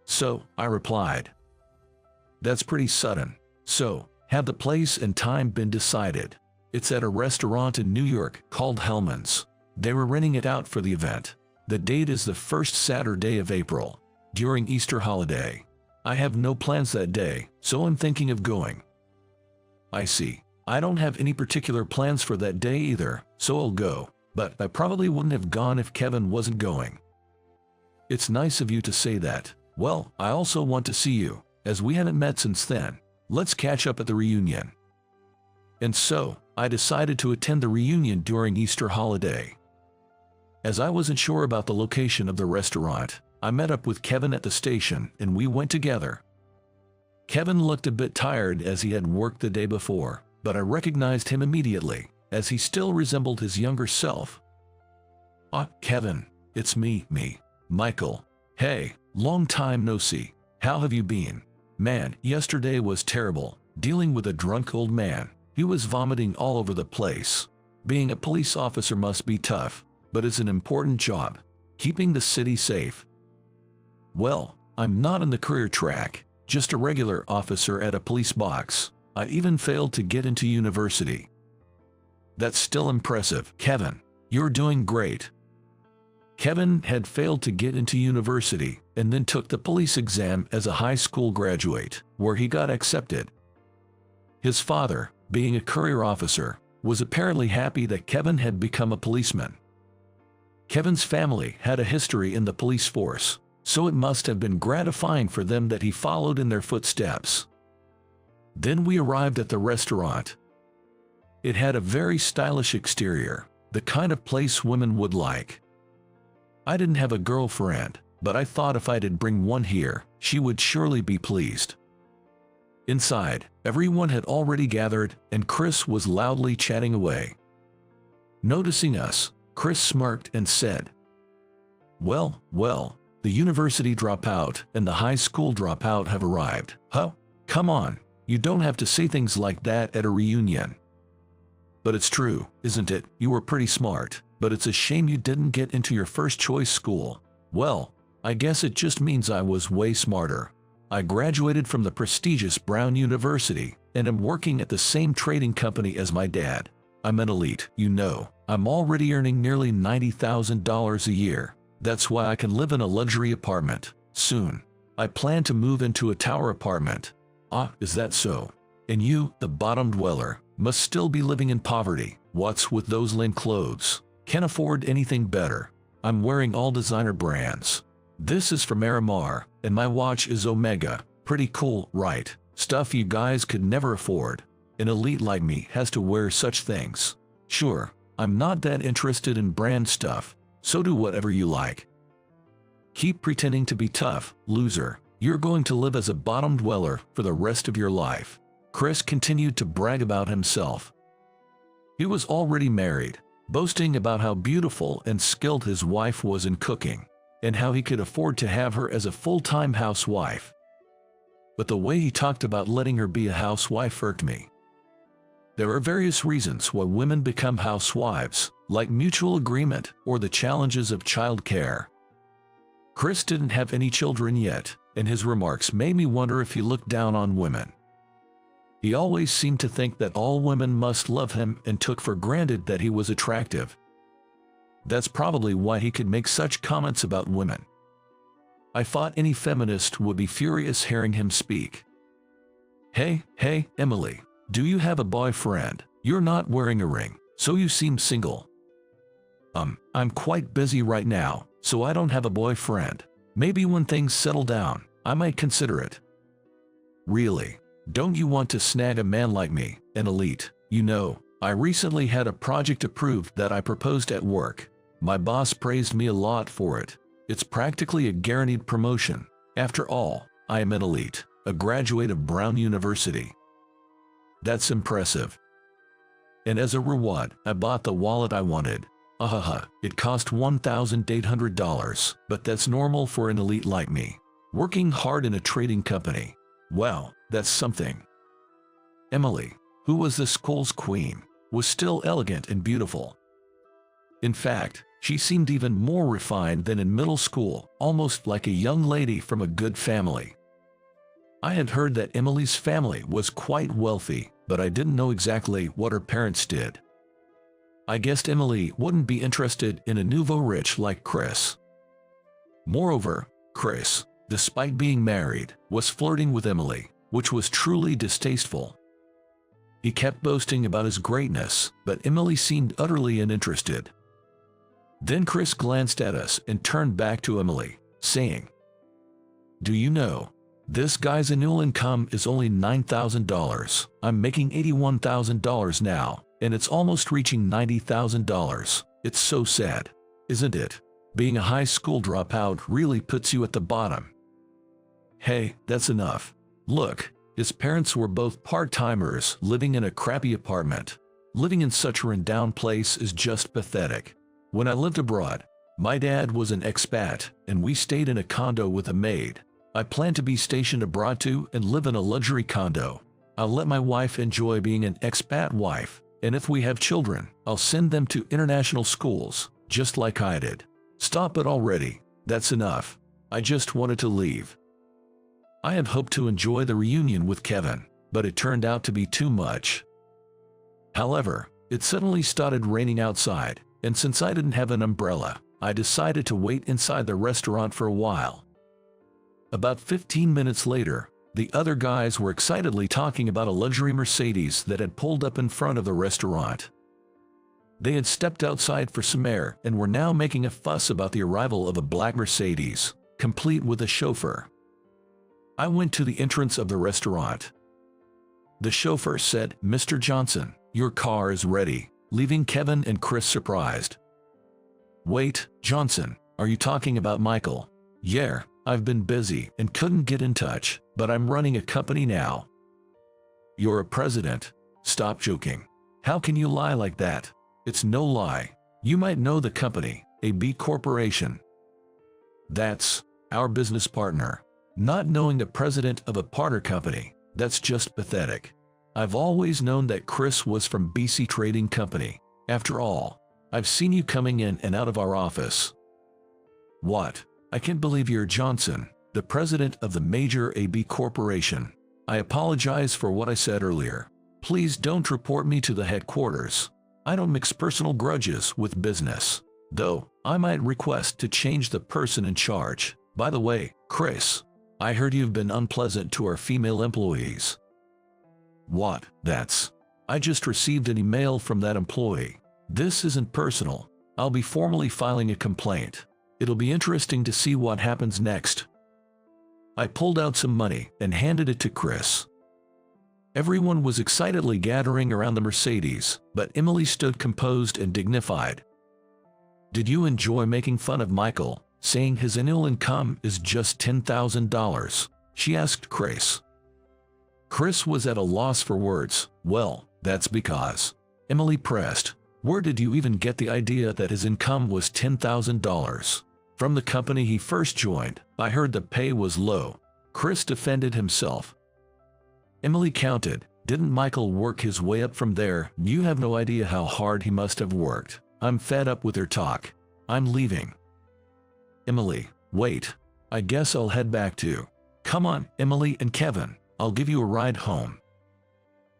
So, I replied. That's pretty sudden. So, have the place and time been decided? It's at a restaurant in New York called Hellman's. They were renting it out for the event. The date is the first Saturday of April, during Easter holiday. I have no plans that day, so I'm thinking of going. I see. I don't have any particular plans for that day either, so I'll go, but I probably wouldn't have gone if Kevin wasn't going. It's nice of you to say that. Well, I also want to see you, as we haven't met since then. Let's catch up at the reunion. And so, I decided to attend the reunion during Easter holiday. As I wasn't sure about the location of the restaurant, I met up with Kevin at the station and we went together. Kevin looked a bit tired as he had worked the day before, but I recognized him immediately, as he still resembled his younger self. Kevin, it's me, Michael. Hey, long time no see. How have you been? Man, yesterday was terrible, dealing with a drunk old man. He was vomiting all over the place. Being a police officer must be tough, but it's an important job, keeping the city safe. Well, I'm not in the career track, just a regular officer at a police box. I even failed to get into university. That's still impressive, Kevin. You're doing great. Kevin had failed to get into university and then took the police exam as a high school graduate, where he got accepted. His father, being a career officer, was apparently happy that Kevin had become a policeman. Kevin's family had a history in the police force, so it must have been gratifying for them that he followed in their footsteps. Then we arrived at the restaurant. It had a very stylish exterior, the kind of place women would like. I didn't have a girlfriend, but I thought if I did bring one here, she would surely be pleased. Inside, everyone had already gathered, and Chris was loudly chatting away. Noticing us, Chris smirked and said, Well, the university dropout and the high school dropout have arrived. Come on, you don't have to say things like that at a reunion. But it's true, isn't it? You were pretty smart, but it's a shame you didn't get into your first choice school. Well, I guess it just means I was way smarter. I graduated from the prestigious Brown University and am working at the same trading company as my dad. I'm an elite, you know. I'm already earning nearly $90,000 a year. That's why I can live in a luxury apartment. Soon, I plan to move into a tower apartment. Is that so? And you, the bottom dweller, must still be living in poverty. What's with those linen clothes? Can't afford anything better. I'm wearing all designer brands. This is from Aramar, and my watch is Omega. Pretty cool, right? Stuff you guys could never afford. An elite like me has to wear such things. Sure, I'm not that interested in brand stuff, so do whatever you like. Keep pretending to be tough, loser. You're going to live as a bottom dweller for the rest of your life. Chris continued to brag about himself. He was already married, boasting about how beautiful and skilled his wife was in cooking, and how he could afford to have her as a full-time housewife. But the way he talked about letting her be a housewife irked me. There are various reasons why women become housewives, like mutual agreement or the challenges of childcare. Chris didn't have any children yet, and his remarks made me wonder if he looked down on women. He always seemed to think that all women must love him and took for granted that he was attractive. That's probably why he could make such comments about women. I thought any feminist would be furious hearing him speak. Hey, Emily, do you have a boyfriend? You're not wearing a ring, so you seem single. I'm quite busy right now, so I don't have a boyfriend. Maybe when things settle down, I might consider it. Really? Don't you want to snag a man like me, an elite? You know, I recently had a project approved that I proposed at work. My boss praised me a lot for it. It's practically a guaranteed promotion. After all, I am an elite, a graduate of Brown University. That's impressive. And as a reward, I bought the wallet I wanted. It cost $1,800, but that's normal for an elite like me. Working hard in a trading company. Wow, that's something. Emily, who was the school's queen, was still elegant and beautiful. In fact, she seemed even more refined than in middle school, almost like a young lady from a good family. I had heard that Emily's family was quite wealthy, but I didn't know exactly what her parents did. I guessed Emily wouldn't be interested in a nouveau rich like Chris. Moreover, Chris, despite being married, was flirting with Emily, which was truly distasteful. He kept boasting about his greatness, but Emily seemed utterly uninterested. Then Chris glanced at us and turned back to Emily, saying, "Do you know, this guy's annual income is only $9,000. I'm making $81,000 now, and it's almost reaching $90,000. It's so sad, isn't it? Being a high school dropout really puts you at the bottom." Hey, that's enough. Look, his parents were both part-timers living in a crappy apartment. Living in such a rundown place is just pathetic. When I lived abroad, my dad was an expat, and we stayed in a condo with a maid. I plan to be stationed abroad too and live in a luxury condo. I'll let my wife enjoy being an expat wife, and if we have children, I'll send them to international schools, just like I did. Stop it already. That's enough. I just wanted to leave. I had hoped to enjoy the reunion with Kevin, but it turned out to be too much. However, it suddenly started raining outside, and since I didn't have an umbrella, I decided to wait inside the restaurant for a while. About 15 minutes later, the other guys were excitedly talking about a luxury Mercedes that had pulled up in front of the restaurant. They had stepped outside for some air and were now making a fuss about the arrival of a black Mercedes, complete with a chauffeur. I went to the entrance of the restaurant. The chauffeur said, "Mr. Johnson, your car is ready," leaving Kevin and Chris surprised. "Wait, Johnson, are you talking about Michael?" "Yeah, I've been busy and couldn't get in touch, but I'm running a company now." "You're a president? Stop joking. How can you lie like that?" "It's no lie. You might know the company, a B corporation." "That's our business partner." Not knowing the president of a partner company, that's just pathetic. I've always known that Chris was from BC Trading Company. After all, I've seen you coming in and out of our office. "What? I can't believe you're Johnson, the president of the major AB corporation. I apologize for what I said earlier. Please don't report me to the headquarters. I don't mix personal grudges with business. Though, I might request to change the person in charge. By the way, Chris, I heard you've been unpleasant to our female employees." "What? I just received an email from that employee. This isn't personal. I'll be formally filing a complaint. It'll be interesting to see what happens next." I pulled out some money and handed it to Chris. Everyone was excitedly gathering around the Mercedes, but Emily stood composed and dignified. "Did you enjoy making fun of Michael, saying his annual income is just $10,000? She asked Chris. Chris was at a loss for words. "Well, that's because," Emily pressed, "where did you even get the idea that his income was $10,000? "From the company he first joined. I heard the pay was low." Chris defended himself. Emily counted. "Didn't Michael work his way up from there? You have no idea how hard he must have worked. I'm fed up with her talk. I'm leaving." "Emily, wait. I guess I'll head back too." "Come on, Emily and Kevin. I'll give you a ride home."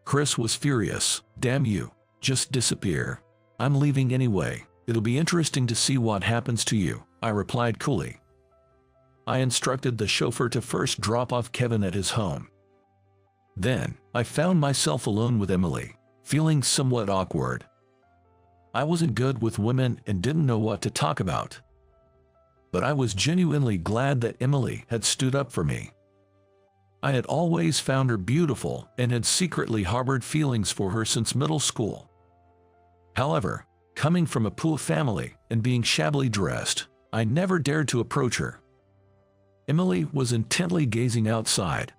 Chris was furious. "Damn you. Just disappear. I'm leaving anyway. It'll be interesting to see what happens to you," I replied coolly. I instructed the chauffeur to first drop off Kevin at his home. Then, I found myself alone with Emily, feeling somewhat awkward. I wasn't good with women and didn't know what to talk about. But I was genuinely glad that Emily had stood up for me. I had always found her beautiful and had secretly harbored feelings for her since middle school. However, coming from a poor family and being shabbily dressed, I never dared to approach her. Emily was intently gazing outside.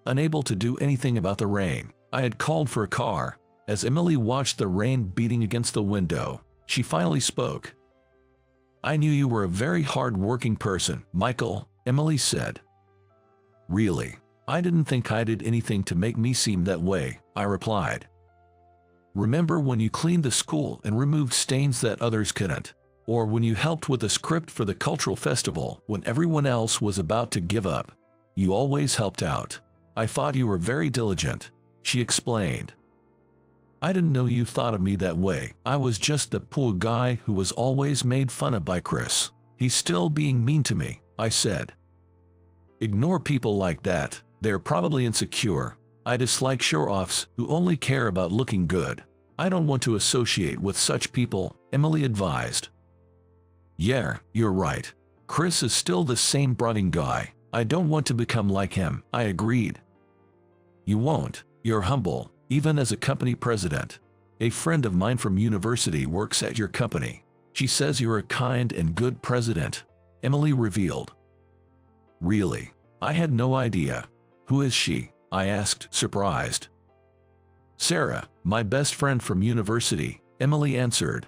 Unable to do anything about the rain, I had called for a car. As Emily watched the rain beating against the window, She finally spoke. "I knew you were a very hard-working person, Michael," Emily said. "Really? I didn't think I did anything to make me seem that way," I replied. "Remember when you cleaned the school and removed stains that others couldn't? Or when you helped with the script for the cultural festival when everyone else was about to give up? You always helped out. I thought you were very diligent," she explained. "I didn't know you thought of me that way. I was just the poor guy who was always made fun of by Chris. He's still being mean to me," I said. "Ignore people like that. They're probably insecure. I dislike show-offs who only care about looking good. I don't want to associate with such people," Emily advised. "Yeah, you're right. Chris is still the same brooding guy. I don't want to become like him," I agreed. "You won't. You're humble, even as a company president. A friend of mine from university works at your company. She says you're a kind and good president," Emily revealed. "Really? I had no idea. Who is she?" I asked, surprised. "Sarah, my best friend from university," Emily answered.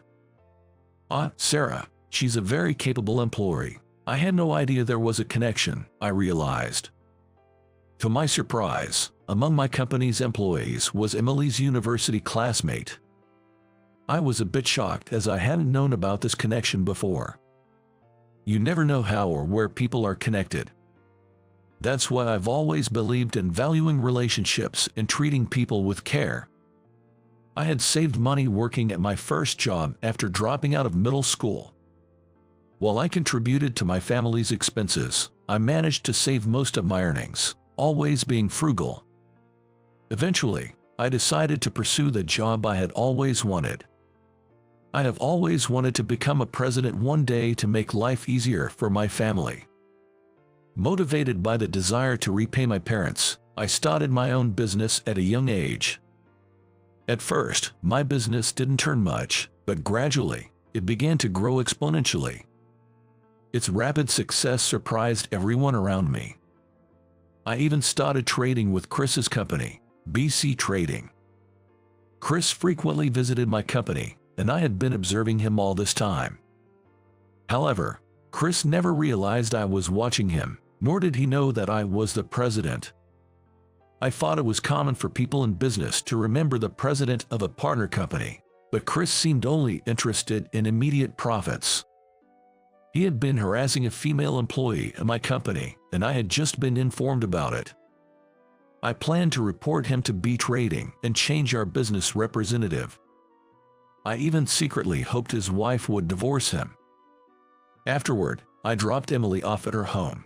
"Ah, Sarah. She's a very capable employee. I had no idea there was a connection," I realized. To my surprise, among my company's employees was Emily's university classmate. I was a bit shocked as I hadn't known about this connection before. You never know how or where people are connected. That's why I've always believed in valuing relationships and treating people with care. I had saved money working at my first job after dropping out of middle school. While I contributed to my family's expenses, I managed to save most of my earnings, always being frugal. Eventually, I decided to pursue the job I had always wanted. I have always wanted to become a president one day to make life easier for my family. Motivated by the desire to repay my parents, I started my own business at a young age. At first, my business didn't turn much, but gradually, it began to grow exponentially. Its rapid success surprised everyone around me. I even started trading with Chris's company, BC Trading. Chris frequently visited my company, and I had been observing him all this time. However, Chris never realized I was watching him, nor did he know that I was the president. I thought it was common for people in business to remember the president of a partner company, but Chris seemed only interested in immediate profits. He had been harassing a female employee at my company, and I had just been informed about it. I planned to report him to B Trading and change our business representative. I even secretly hoped his wife would divorce him. Afterward, I dropped Emily off at her home.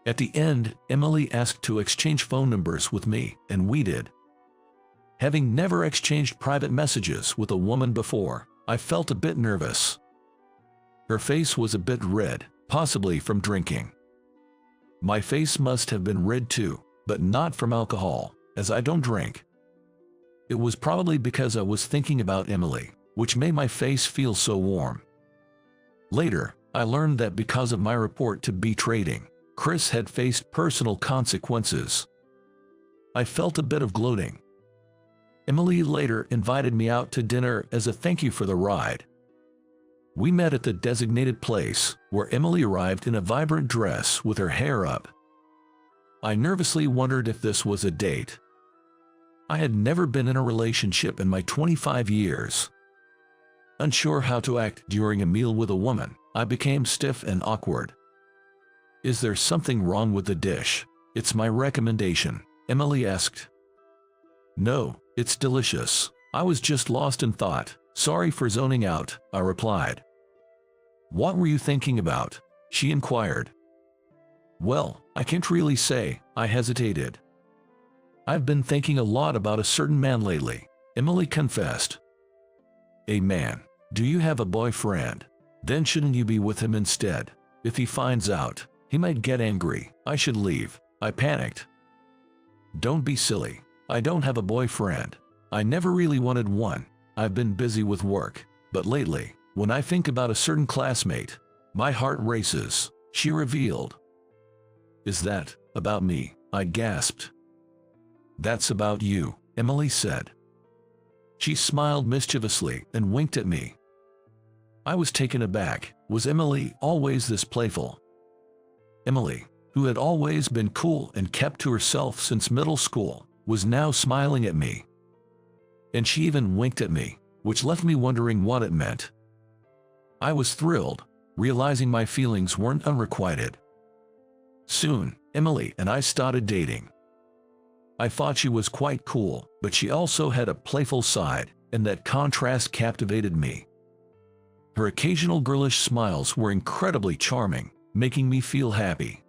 At the end, Emily asked to exchange phone numbers with me, and we did. Having never exchanged private messages with a woman before, I felt a bit nervous. Her face was a bit red, possibly from drinking. My face must have been red too, but not from alcohol, as I don't drink. It was probably because I was thinking about Emily, which made my face feel so warm. Later, I learned that because of my report to B Trading, Chris had faced personal consequences. I felt a bit of gloating. Emily later invited me out to dinner as a thank you for the ride. We met at the designated place, where Emily arrived in a vibrant dress with her hair up. I nervously wondered if this was a date. I had never been in a relationship in my 25 years. Unsure how to act during a meal with a woman, I became stiff and awkward. "Is there something wrong with the dish? It's my recommendation," Emily asked. "No, it's delicious. I was just lost in thought. Sorry for zoning out," I replied. "What were you thinking about?" she inquired. "Well, I can't really say," I hesitated. "I've been thinking a lot about a certain man lately," Emily confessed. "A man? Do you have a boyfriend? Then shouldn't you be with him instead? If he finds out, he might get angry. I should leave," I panicked. "Don't be silly. I don't have a boyfriend. I never really wanted one. I've been busy with work, but lately, when I think about a certain classmate, my heart races," she revealed. "Is that about me?" I gasped. "That's about you," Emily said. She smiled mischievously and winked at me. I was taken aback. Was Emily always this playful? Emily, who had always been cool and kept to herself since middle school, was now smiling at me. And she even winked at me, which left me wondering what it meant. I was thrilled, realizing my feelings weren't unrequited. Soon, Emily and I started dating. I thought she was quite cool, but she also had a playful side, and that contrast captivated me. Her occasional girlish smiles were incredibly charming, making me feel happy.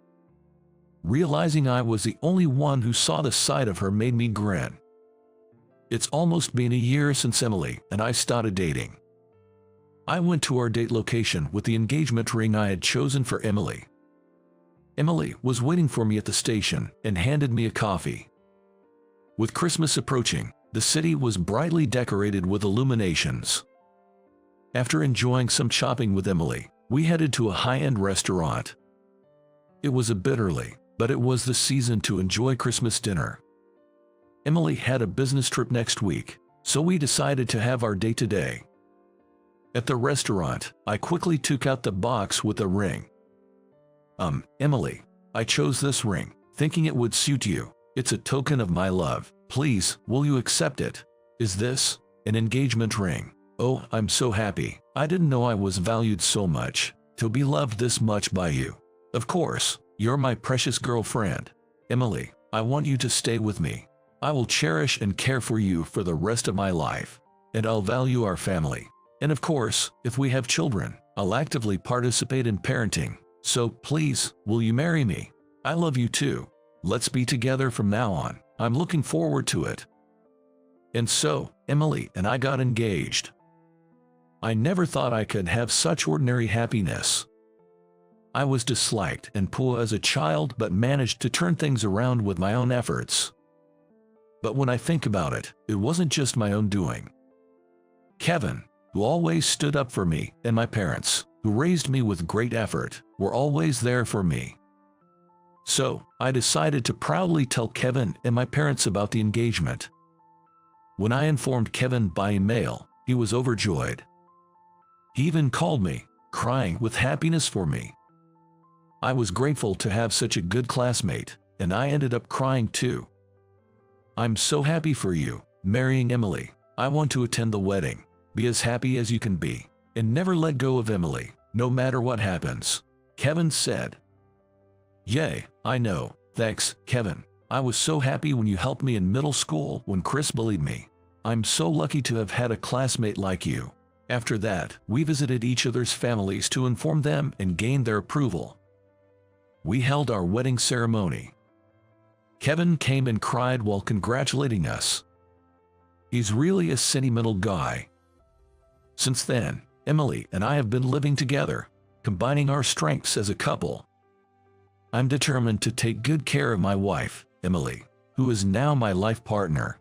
Realizing I was the only one who saw the side of her made me grin. It's almost been a year since Emily and I started dating. I went to our date location with the engagement ring I had chosen for Emily. Emily was waiting for me at the station and handed me a coffee. With Christmas approaching, the city was brightly decorated with illuminations. After enjoying some shopping with Emily, we headed to a high-end restaurant. It was a bit early, but it was the season to enjoy Christmas dinner. Emily had a business trip next week, so we decided to have our date today. At the restaurant, I quickly took out the box with the ring. Emily, I chose this ring, thinking it would suit you. It's a token of my love. Please, will you accept it? Is this an engagement ring? Oh, I'm so happy. I didn't know I was valued so much, to be loved this much by you. Of course, you're my precious girlfriend. Emily, I want you to stay with me. I will cherish and care for you for the rest of my life, and I'll value our family. And of course, if we have children, I'll actively participate in parenting. So please, will you marry me? I love you too. Let's be together from now on. I'm looking forward to it. And so, Emily and I got engaged. I never thought I could have such ordinary happiness. I was disliked and poor as a child but managed to turn things around with my own efforts. But when I think about it, it wasn't just my own doing. Kevin, who always stood up for me, and my parents, who raised me with great effort, were always there for me. So, I decided to proudly tell Kevin and my parents about the engagement. When I informed Kevin by email, he was overjoyed. He even called me, crying with happiness for me. I was grateful to have such a good classmate, and I ended up crying too. I'm so happy for you, marrying Emily. I want to attend the wedding, be as happy as you can be, and never let go of Emily, no matter what happens, Kevin said. Yay, I know. Thanks, Kevin. I was so happy when you helped me in middle school when Chris bullied me. I'm so lucky to have had a classmate like you. After that, we visited each other's families to inform them and gain their approval. We held our wedding ceremony. Kevin came and cried while congratulating us. He's really a sentimental guy. Since then, Emily and I have been living together, combining our strengths as a couple. I'm determined to take good care of my wife, Emily, who is now my life partner.